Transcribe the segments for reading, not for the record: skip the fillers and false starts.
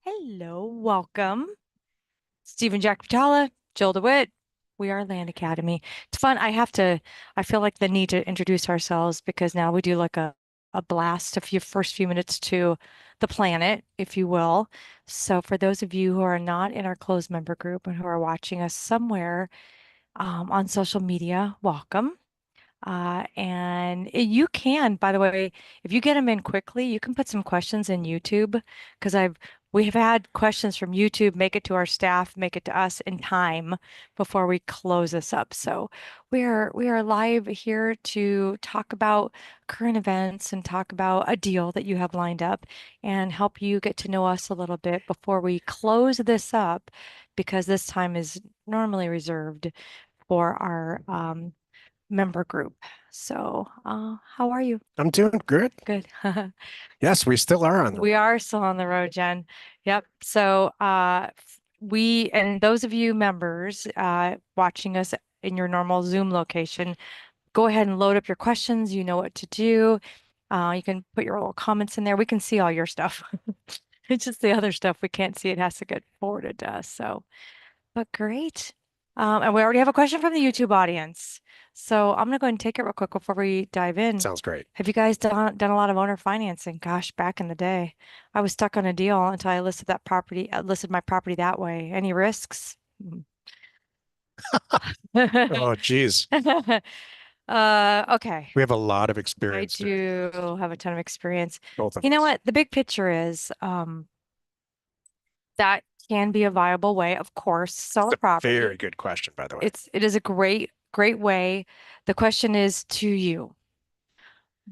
Hello, welcome. Stephen Jack Vitala, Jill DeWitt. We are Land Academy. It's fun. I feel like the need to introduce ourselves because now we do like a blast, first few minutes to the planet, if you will. So for those of you who are not in our closed member group and who are watching us somewhere on social media, welcome. You can, by the way, if you get them in quickly, you can put some questions in YouTube because we have had questions from YouTube make it to our staff, make it to us in time before we close this up. So we are live here to talk about current events and talk about a deal that you have lined up and help you get to know us a little bit before we close this up because this time is normally reserved for our member group. So, how are you? I'm doing good. Good. Yes, we still are on the We road. are still on the road, Jen. Yep. So, and those of you members watching us in your normal Zoom location, go ahead and load up your questions. You know what to do. You can put your little comments in there. We can see all your stuff. It's just the other stuff we can't see. It has to get forwarded to us. So, but great. And we already have a question from the YouTube audience. So I'm gonna go ahead and take it real quick before we dive in. Sounds great. Have you guys done a lot of owner financing? Gosh, back in the day, I was stuck on a deal until I listed my property that way. Any risks? Oh, geez. Okay. We have a lot of I experience there, do have a ton of experience. both of You know us. what? The big picture is, that can be a viable way, of course, sell a It's a very property. good question, by the way. It is a great way. The question is to you.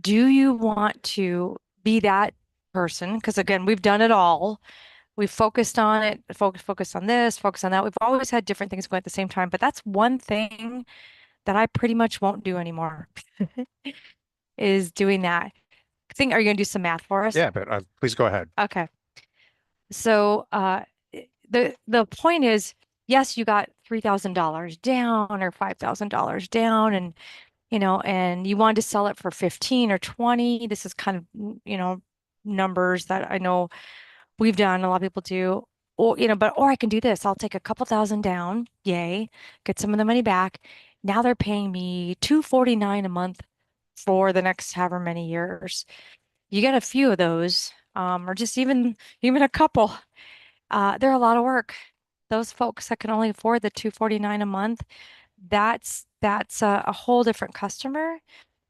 Do you want to be that person? Because again, we've done it all. We've focused on it, focused on this, focused on that. We've always had different things going at the same time, but that's one thing that I pretty much won't do anymore is doing that. Are you gonna do some math for us? Yeah, but please go ahead. Okay. So the point is, yes, you got $3,000 down or $5,000 down, and you wanted to sell it for 15 or 20. This is kind of, numbers that I know we've done, a lot of people do. Or I can do this. I'll take a couple thousand down, yay, get some of the money back. Now they're paying me 249 a month for the next however many years. You get a few of those, or just even a couple. They're a lot of work. Those folks that can only afford the 249 a month, that's a whole different customer.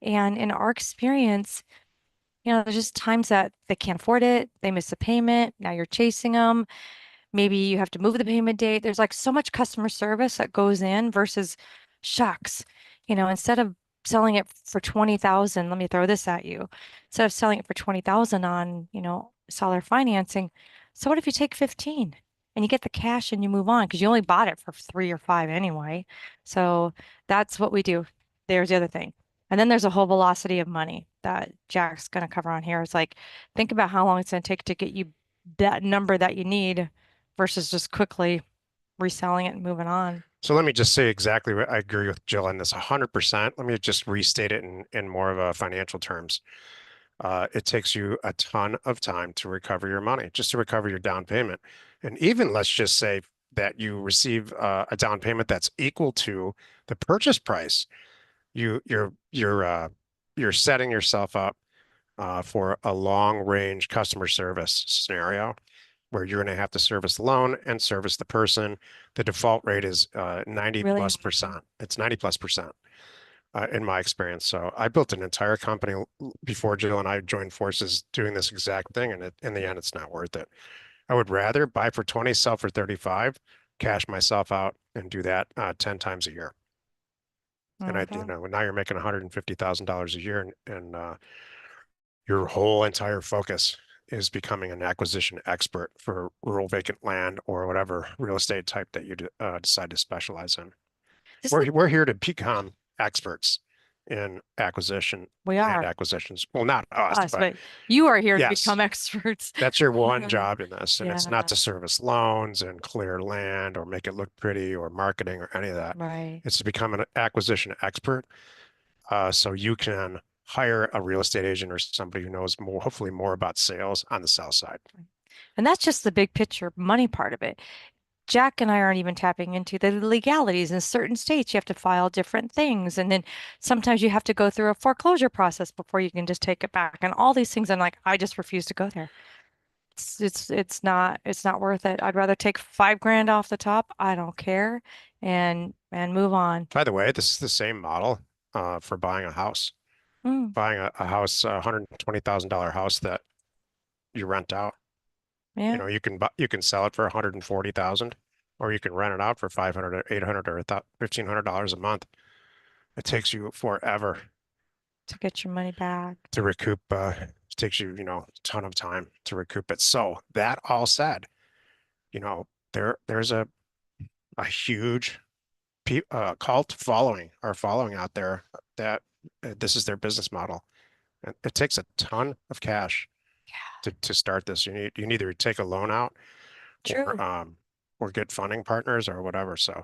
And in our experience, there's just times that they can't afford it, they miss a payment, now you're chasing them. Maybe you have to move the payment date. There's like so much customer service that goes in versus shucks, instead of selling it for 20,000, let me throw this at you. Instead of selling it for 20,000 on, seller financing, so what if you take 15 and you get the cash and you move on because you only bought it for 3 or 5 anyway. So that's what we do. There's the other thing. And then there's a whole velocity of money that Jack's going to cover on here. It's like, think about how long it's going to take to get you that number that you need versus just quickly reselling it and moving on. So let me just say exactly what I agree with Jill on this 100%. Let me just restate it in more of a financial terms. It takes you a ton of time to recover your money, just to recover your down payment. And even let's just say that you receive a down payment that's equal to the purchase price. You're setting yourself up for a long range customer service scenario where you're going to have to service the loan and service the person. The default rate is 90 Really? plus percent. It's 90 plus percent in my experience. So I built an entire company before Jill and I joined forces doing this exact thing. And in the end, it's not worth it. I would rather buy for 20, sell for 35, cash myself out and do that 10 times a year. And Okay. now you're making $150,000 a year and your whole entire focus is becoming an acquisition expert for rural vacant land or whatever real estate type that you decide to specialize in. Just We're here to become experts in we land are acquisitions. Well, not us, us, but but you are here to yes, become experts. that's your one job in this. And it's not Yeah, to service loans and clear land or make it look pretty or marketing or any of that. right. It's to become an acquisition expert so you can hire a real estate agent or somebody who knows more, hopefully more about sales on the sell side. And that's just the big picture money part of it. Jack and I aren't even tapping into the legalities. In certain states, you have to file different things. And then sometimes you have to go through a foreclosure process before you can just take it back. And all these things, I'm like, I just refuse to go there. It's not worth it. I'd rather take 5 grand off the top. I don't care and move on. By the way, this is the same model for buying a house. Mm, Buying a house, $120,000 house that you rent out. You yeah, know, you can sell it for 140,000, or you can rent it out for 500 or 800 or $1,500 a month. It takes you forever to get your money back. to recoup. It takes you, you know, a ton of time to recoup it. So that all said, you know, there's a huge cult following or following out there that this is their business model. And it takes a ton of cash to start this. You need either take a loan out True. or get funding partners or whatever. So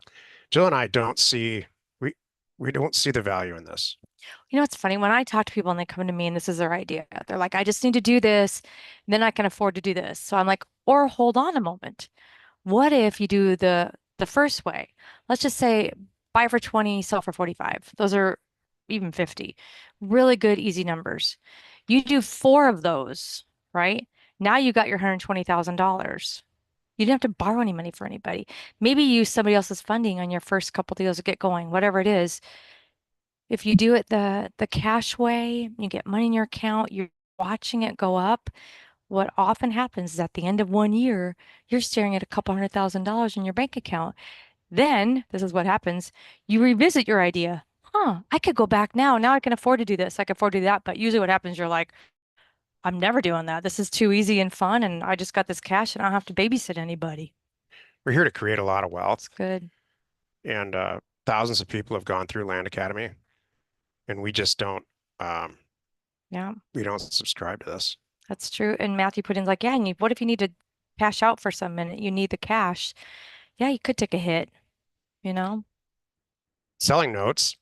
Jill and I we we don't see the value in this. You know, it's funny when I talk to people and they come to me and this is their idea. They're like, I just need to do this, then I can afford to do this. So I'm like, or hold on a moment. What if you do the first way? Let's just say buy for 20, sell for 45. Those are even 50. Really good, easy numbers. You do 4 of those, right? Now you got your $120,000. You didn't have to borrow any money for anybody. Maybe use somebody else's funding on your first couple deals to get going, whatever it is. If you do it the cash way, you get money in your account, you're watching it go up. What often happens is at the end of one year, you're staring at a couple $100,000 in your bank account. Then, this is what happens, you revisit your idea. Huh, I could go back now. Now I can afford to do this. I can afford to do that. But usually what happens, you're like, I'm never doing that. This is too easy and fun, and I just got this cash and I don't have to babysit anybody. We're here to create a lot of It's wealth, good. and thousands of people have gone through Land Academy, and um, Yeah, we don't subscribe to this. that's true. And Matthew put in like, yeah, and what if you need to cash out for some minute? You need the cash. Yeah, you could take a hit, you know? Selling notes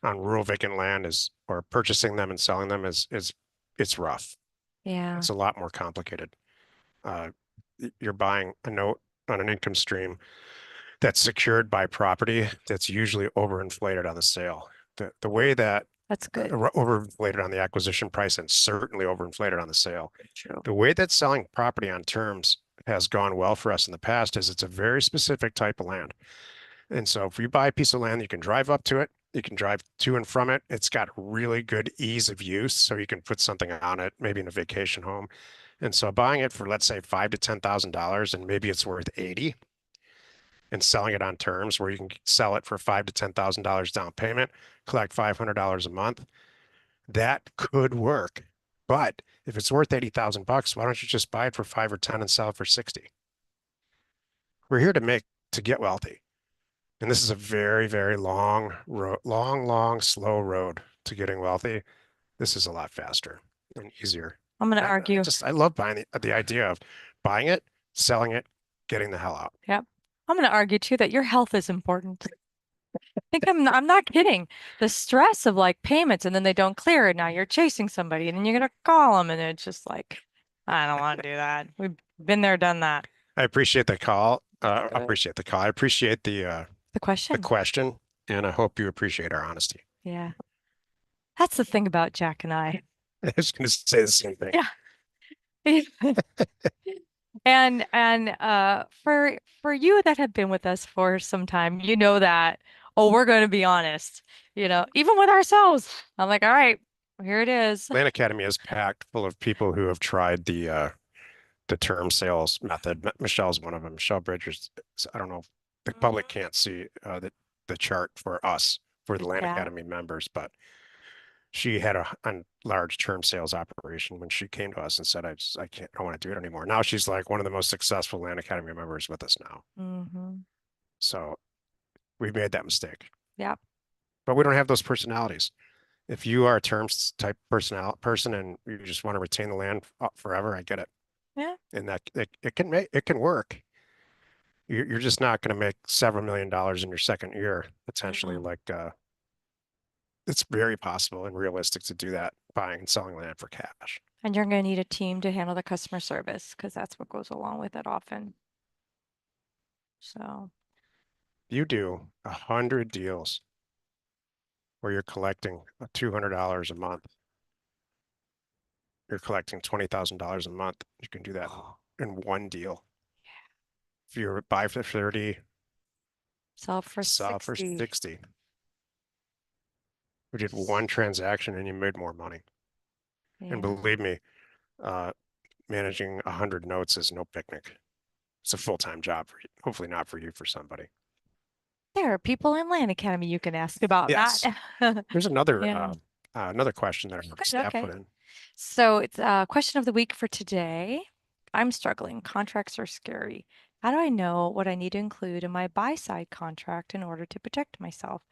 on rural vacant land is, or purchasing them and selling them is it's rough. Yeah, It's a lot more complicated. Uh, you're buying a note on an income stream that's secured by property that's usually overinflated on the sale. The way that that's good. overinflated on the acquisition price and certainly overinflated on the sale. True. The way that selling property on terms has gone well for us in the past is it's a very specific type of land. And so if you buy a piece of land, you can drive up to it, you can drive to and from it. It's got really good ease of use. So you can put something on it, maybe in a vacation home. And so buying it for, let's say, $5,000 to $10,000, and maybe it's worth 80, and selling it on terms where you can sell it for $5,000 to $10,000 down payment, collect $500 a month. That could work. But if it's worth 80,000 bucks, why don't you just buy it for 5 or 10 and sell it for 60? We're here to get wealthy. And this is a very, very long road, long, slow road to getting wealthy. This is a lot faster and easier. I'm going to I argue. just, I love buying the idea of buying it, selling it, getting the hell out. Yep. I'm going to argue too that your health is important. I think I'm not kidding. The stress of like payments and then they don't clear it. Now you're chasing somebody and then you're gonna call them and it's just like, I don't want to do that. We've been there, done that. I appreciate the call. Good. I appreciate The the question. question, and I hope you appreciate our honesty. Yeah. That's the thing about Jack and I. I was going to say the same thing. Yeah. And for you that have been with us for some time, you know that, oh, we're going to be honest, even with ourselves. I'm like, all right, here it is. Land Academy is packed full of people who have tried the term sales method. Michelle's one of them. Michelle Bridgers. I don't know if the public Mhm. can't see the chart for us for the Land Yeah. Academy members, but she had a large term sales operation when she came to us and said, I can't, I don't want to do it anymore. Now she's like one of the most successful Land Academy members with us now. Hmm. So we've made that mistake, Yeah. but we don't have those personalities. If you are a terms type person and you just want to retain the land forever, I get it. Yeah. And that it can work. You're just not going to make several $1 million in your second year, potentially. Mm-mm. Like it's very possible and realistic to do that buying and selling land for cash. And you're going to need a team to handle the customer service because that's what goes along with it often. So, You do 100 deals where you're collecting $200 a month. You're collecting $20,000 a month. You can do that in one deal. If you buy for 30, sell for sell for 60. 60. We did one transaction and you made more money. And Yeah. believe me, uh, managing 100 notes is no picnic. It's a full-time job for you. Hopefully not for you, for somebody. There are people in Land Academy you can ask about that. Yes. There's Yeah. another question that our Good. staff Okay. put in. So it's a question of the week for today. I'm struggling. Contracts are scary. How do I know what I need to include in my buy side contract in order to protect myself?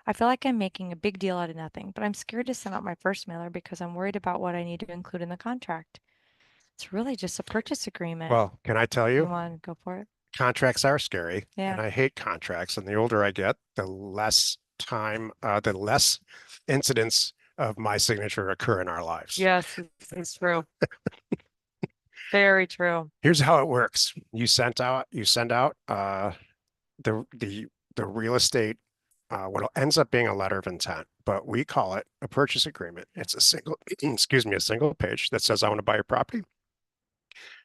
I feel like I'm making a big deal out of nothing, but I'm scared to send out my first mailer because I'm worried about what I need to include in the contract. It's really just a purchase agreement. Well, can I tell You you, want to go for it? contracts are scary, Yeah. and I hate contracts. And the older I get, the less incidents of my signature occur in our lives. Yes, it's true. Very true. Here's how it works. You send out the the the real estate, what ends up being a letter of intent, but we call it a purchase agreement. Yeah. It's a single, excuse me, a single page that says I want to buy your property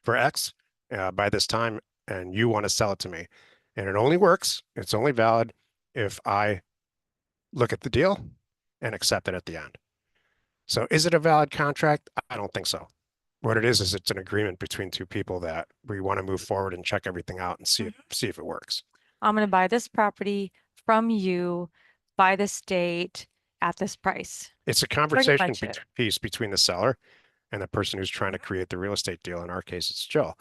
for X by this time, and you want to sell it to me. And it only works, it's only valid if I look at the deal and accept it at the end. So is it a valid contract? I don't think so. What it is it's an agreement between two people that we want to move forward and check everything out and see if it works. I'm going to buy this property from you by this date at this price. It's a Pretty conversation much it. piece between the seller and the person who's trying to create the real estate deal. In our case, it's Jill.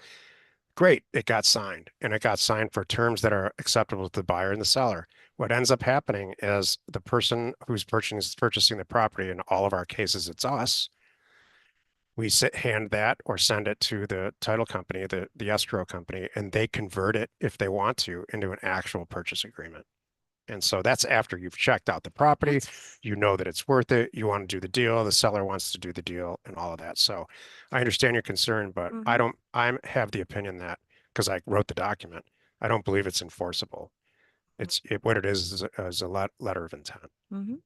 Great, it got signed, and it got signed for terms that are acceptable to the buyer and the seller. What ends up happening is the person who's purchasing the property, in all of our cases, it's us. We hand that or send it to the title company, the escrow company, and they convert it, if they want to, into an actual purchase agreement. And so that's after you've checked out the property, you know that it's worth it, you want to do the deal, the seller wants to do the deal and all of that. So I understand your concern, but I Mhm. have the opinion that, because I wrote the document, I don't believe it's enforceable. What it is a letter of intent. Mhm.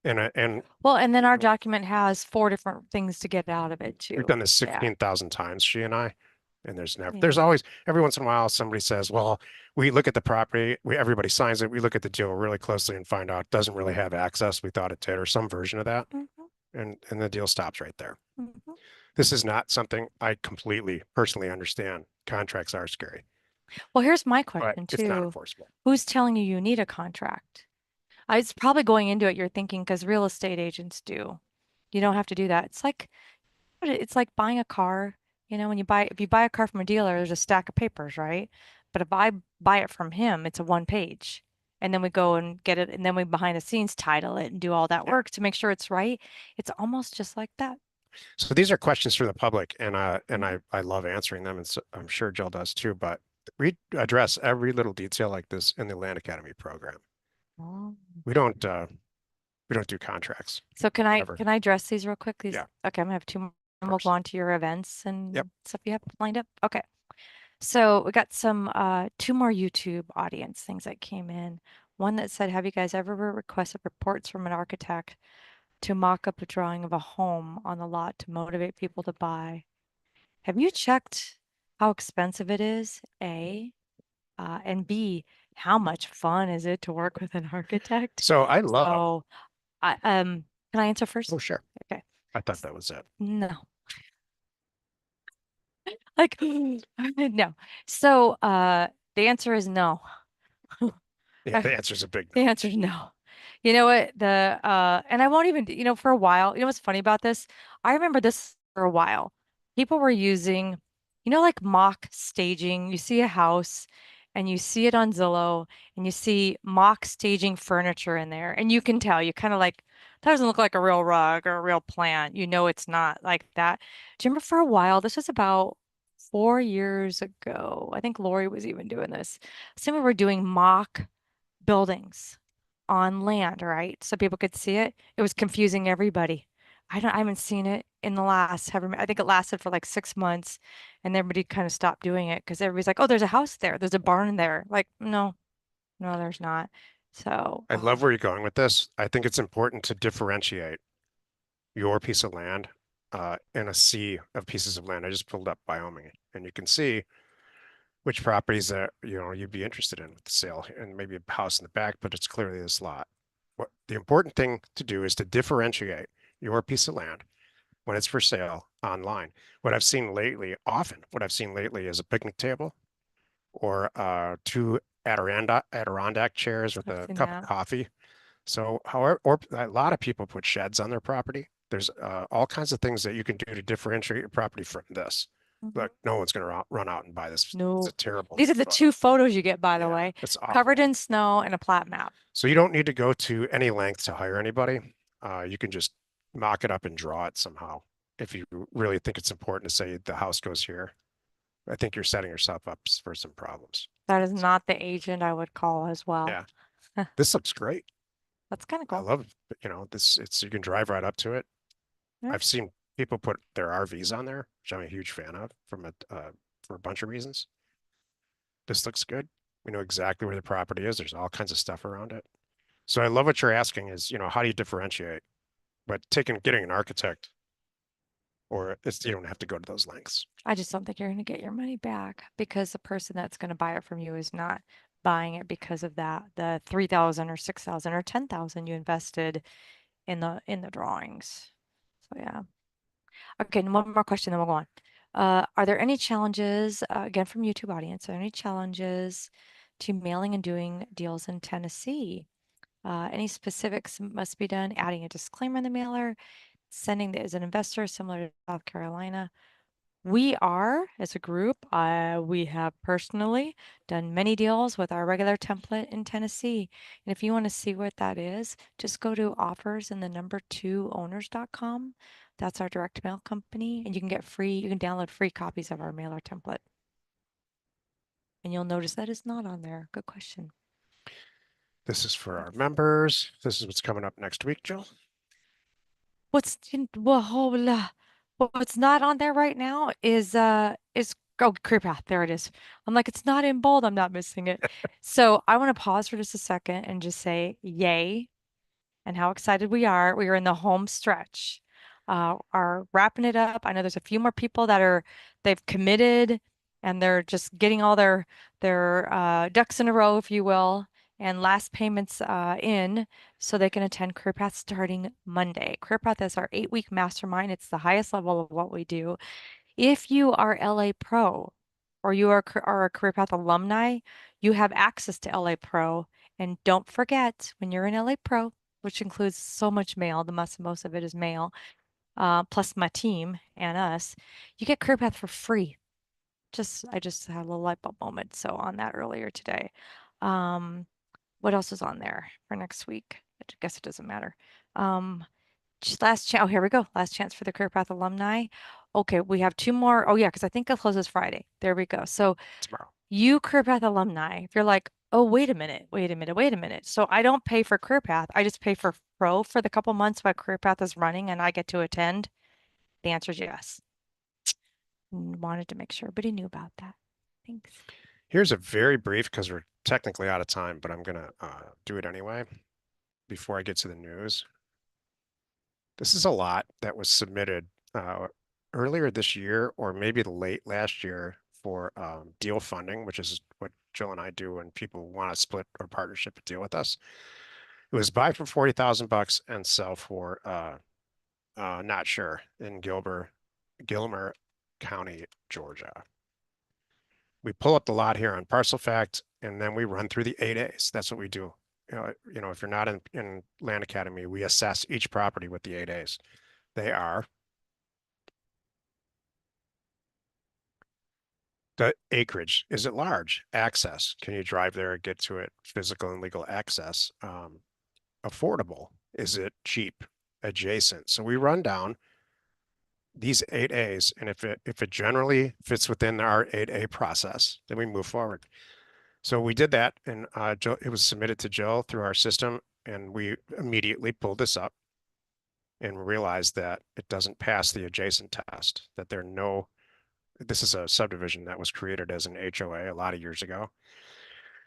And Well, and then our document has 4 different things to get out of it we've too. done this Yeah. 16,000 times, she and I. And there's Yeah. always, every once in a while, somebody says, well, we look at the property, everybody signs it, we look at the deal really closely and find out it doesn't really have access. We thought it did, or some version of that. Mhm. And the deal stops right there. Mhm. This is not something I completely personally understand. Contracts are scary, Well, here's my but question it's not too. enforceable. Who's telling you you need a contract? It's probably going into it, you're thinking, because real estate agents do. You don't have to do that. It's like buying a car. When if you buy a car from a dealer, there's a stack of papers, right? But if I buy it from him, it's a one page. And then we go and get it, and then we behind the scenes title it and do all that Yeah. work to make sure it's right. It's almost just like that. So these are questions from the public, and Mhm. I love answering them, and so I'm sure Jill does too. But we address every little detail like this in the Land Academy program. Oh. We don't we don't do contracts So can I ever. can I address these real quick? Yeah, Okay, I'm gonna have two more, of and we'll go course. on to your events Yep. and stuff you have lined up. Okay. So we got some 2 more YouTube audience things that came in. One that said, have you guys ever requested reports from an architect to mock up a drawing of a home on the lot to motivate people to buy? Have you checked how expensive it is? A, and B, how much fun is it to work with an architect? So I love. So can I answer first? Oh, sure. Okay. I thought that was it. No. Like no. So the answer is no. Yeah, the answer is a big The no. answer is no. You know what? And I won't even, for a while, what's funny about this? I remember this for a while. People were using, like mock staging. You see a house and you see it on Zillow and you see mock staging furniture in there. And you can tell, you kind of like, that doesn't look like a real rug or a real plant. You know, it's not like that. Do you remember for a while? This was about 4 years ago. I think Lori was even doing this. Some of were doing mock buildings on land, right? So people could see it. It was confusing everybody. I haven't seen it in the last, I think it lasted for like 6 months and everybody kind of stopped doing it because everybody's like, oh, there's a house there. There's a barn there. Like, no, no, there's not. So, I love where you're going with this. I think it's important to differentiate your piece of land in a sea of pieces of land. I just pulled up Wyoming, and you can see which properties that you'd be interested in with the sale, and maybe a house in the back, but it's clearly this lot. What the important thing to do is to differentiate your piece of land when it's for sale online. What I've seen lately is a picnic table or two Adirondack chairs with I've a seen cup of that. coffee. So, however, or a lot of people put sheds on their property. There's all kinds of things that you can do to differentiate your property from this. Mhm. Look, no one's going to run out and buy this. It's a No. terrible These are the photo. two photos you get, by the Yeah, way, it's covered awful. in snow and a plat map. So you don't need to go to any length to hire anybody. You can just mock it up and draw it somehow. If you really think it's important to say the house goes here, I think you're setting yourself up for some problems. That is not the agent I would call as well. Yeah, this looks great. That's kind of I cool. love, this. It's you can drive right up to it. Yeah. I've seen people put their RVs on there, which I'm a huge fan of for a bunch of reasons. This looks good. We know exactly where the property is. There's all kinds of stuff around it. So I love what you're asking is, how do you differentiate? But getting an architect or you don't have to go to those lengths. I just don't think you're going to get your money back because the person that's going to buy it from you is not buying it because of that, the 3,000 or 6,000 or 10,000 you invested in the drawings. So yeah. Okay, and one more question, then we'll go on. Are there any challenges, again from YouTube audience, are there any challenges to mailing and doing deals in Tennessee? Any specifics must be done? Adding a disclaimer in the mailer, sending as an investor similar to South Carolina. We are, as a group, we have personally done many deals with our regular template in Tennessee. And if you want to see what that is, just go to offers and the number 2owners.com. That's our direct mail company. And you can download free copies of our mailer template. And you'll notice that is not on there. Good question. This is for our members. This is what's coming up next week, Jill. What's not on there right now is career path. There it is. I'm like, it's not in bold. I'm not missing it. So I want to pause for just a second and just say yay and how excited we are. We are in the home stretch. Are wrapping it up. I know there's a few more people they've committed and they're just getting all their ducks in a row, if you will, and last payments in so they can attend Career Path starting Monday. Career Path is our 8-week mastermind. It's the highest level of what we do. If you are LA Pro or you are a Career Path alumni, you have access to LA Pro. And don't forget, when you're in LA Pro, which includes so much mail, most of it is mail, plus my team and us, you get Career Path for free. I just had a little light bulb moment. So on that earlier today. Um, what else is on there for next week? I guess it doesn't matter. Last chance. Oh, here we go. Last chance for the Career Path alumni. Okay, we have two more. Oh yeah, because I think it closes Friday. There we go. So Tomorrow. you Career Path alumni, if you're like, oh, wait a minute, wait a minute, wait a minute. So I don't pay for Career Path. I just pay for Pro for the couple months while Career Path is running and I get to attend. The answer is yes. Wanted to make sure everybody knew about that. Thanks. Here's a very brief, because we're technically out of time, but I'm gonna do it anyway before I get to the news. This is a lot that was submitted earlier this year or maybe late last year for deal funding, which is what Jill and I do when people want to split or partnership a deal with us. It was buy for 40,000 bucks and sell for not sure in Gilmer County, Georgia. We pull up the lot here on Parcelfact, and then we run through the 8As. That's what we do. If you're not in Land Academy, we assess each property with the 8As. They are the acreage. Is it large? Access. Can you drive there and get to it? Physical and legal access. Affordable. Is it cheap? Adjacent. So we run down these 8As, and if it generally fits within our 8A process, then we move forward. So we did that, and it was submitted to Jill through our system, and we immediately pulled this up. and realized that it doesn't pass the adjacent test, that there are no, this is a subdivision that was created as an HOA a lot of years ago,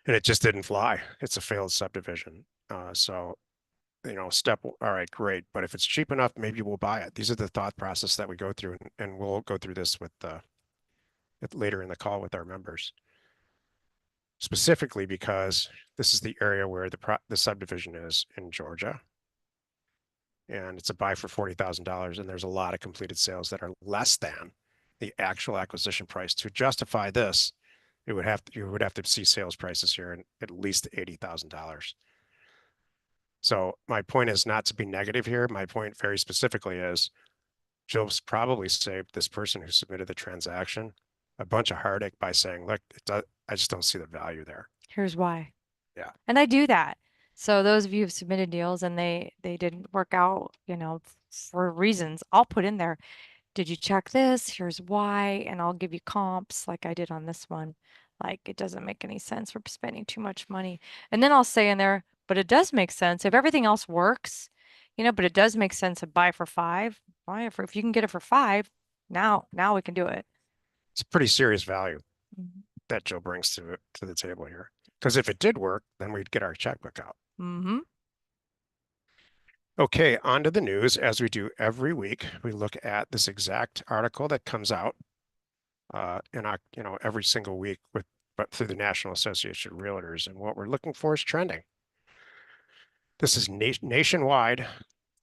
and it just didn't fly. It's a failed subdivision. So, all right, great. But if it's cheap enough, maybe we'll buy it. These are the thought process that we go through, and we'll go through this with later in the call with our members. Specifically because this is the area where the subdivision is in Georgia. And it's a buy for $40,000, and there's a lot of completed sales that are less than the actual acquisition price. To justify this, you would have to see sales prices here at least $80,000. So my point is not to be negative here. My point very specifically is Jill's probably saved this person who submitted the transaction a bunch of heartache by saying, look, I just don't see the value there. Here's why. Yeah. And I do that. So those of you who've submitted deals and they didn't work out, for reasons, I'll put in there, did you check this? Here's why, and I'll give you comps like I did on this one. Like it doesn't make any sense for spending too much money. And then I'll say in there, but it does make sense if everything else works, but it does make sense to buy for 5. Buy it for, if you can get it for 5, now we can do it. It's a pretty serious value Mhm. that Jill brings to the table here. Because if it did work, then we'd get our checkbook out. Mm-hmm. Okay, on to the news. As we do every week, we look at this exact article that comes out every single week but through the National Association of Realtors, and what we're looking for is trending. This is nationwide,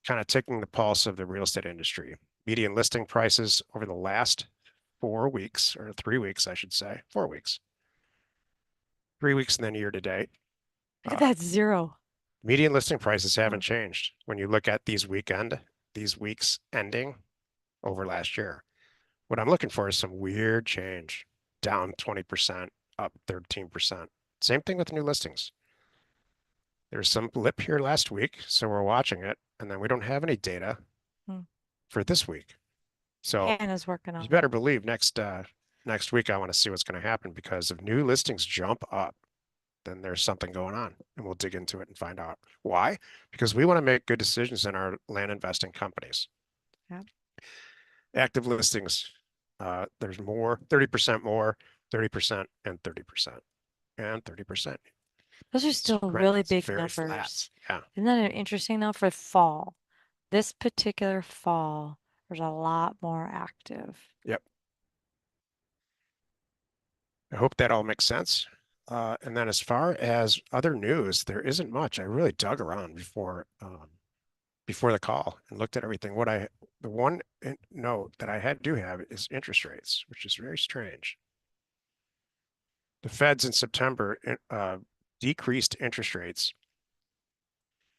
kind of taking the pulse of the real estate industry. Median listing prices over the last 4 weeks, or 3 weeks, I should say, 4 weeks. 3 weeks and then year to date. Look at that 0. Median listing prices haven't changed when you look at these weeks ending over last year. What I'm looking for is some weird change, down 20%, up 13%. Same thing with new listings. There's some blip here last week, so we're watching it, and then we don't have any data for this week. So Hannah's working on you it. better believe next week I want to see what's going to happen, because if new listings jump up, then there's something going on, and we'll dig into it and find out why. Because we want to make good decisions in our land investing companies. Yep. Active listings, there's more, 30% more, 30% and 30% and 30%. Those are still really big very numbers. flat. Yeah. Isn't that interesting though for fall? This particular fall, there's a lot more active. Yep. I hope that all makes sense. And then as far as other news, there isn't much. I really dug around before the call and looked at everything. The one note that I do have is interest rates, which is very strange. The Feds in September decreased interest rates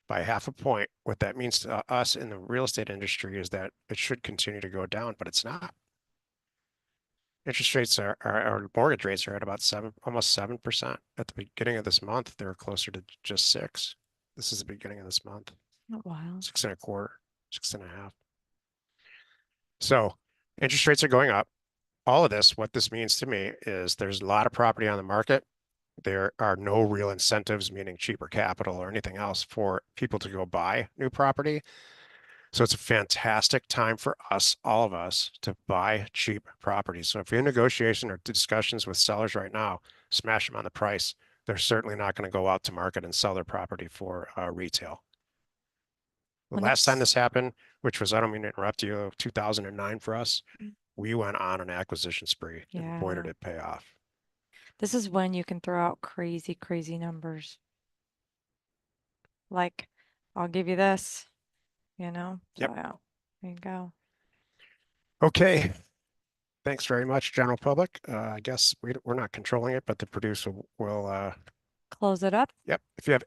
by 0.5 point. What that means to us in the real estate industry is that it should continue to go down, but it's not. Interest rates our mortgage rates are at about almost 7%. At the beginning of this month, they were closer to just 6. This is the beginning of this month. Not wild. 6.25, 6.5. So interest rates are going up. All of this, what this means to me is there's a lot of property on the market. There are no real incentives, meaning cheaper capital or anything else, for people to go buy new property. So it's a fantastic time for us, all of us, to buy cheap property. So if you're in negotiation or discussions with sellers right now, smash them on the price. They're certainly not going to go out to market and sell their property for retail. The last time this happened, which was, I don't mean to interrupt you, 2009 for us, we went on an acquisition spree, and boy did it pay off. This is when you can throw out crazy, crazy numbers. Like, I'll give you this, Yep. So, yeah, there you go. Okay. Thanks very much, general public. I guess we're not controlling it, but the producer will close it up. Yep. If you have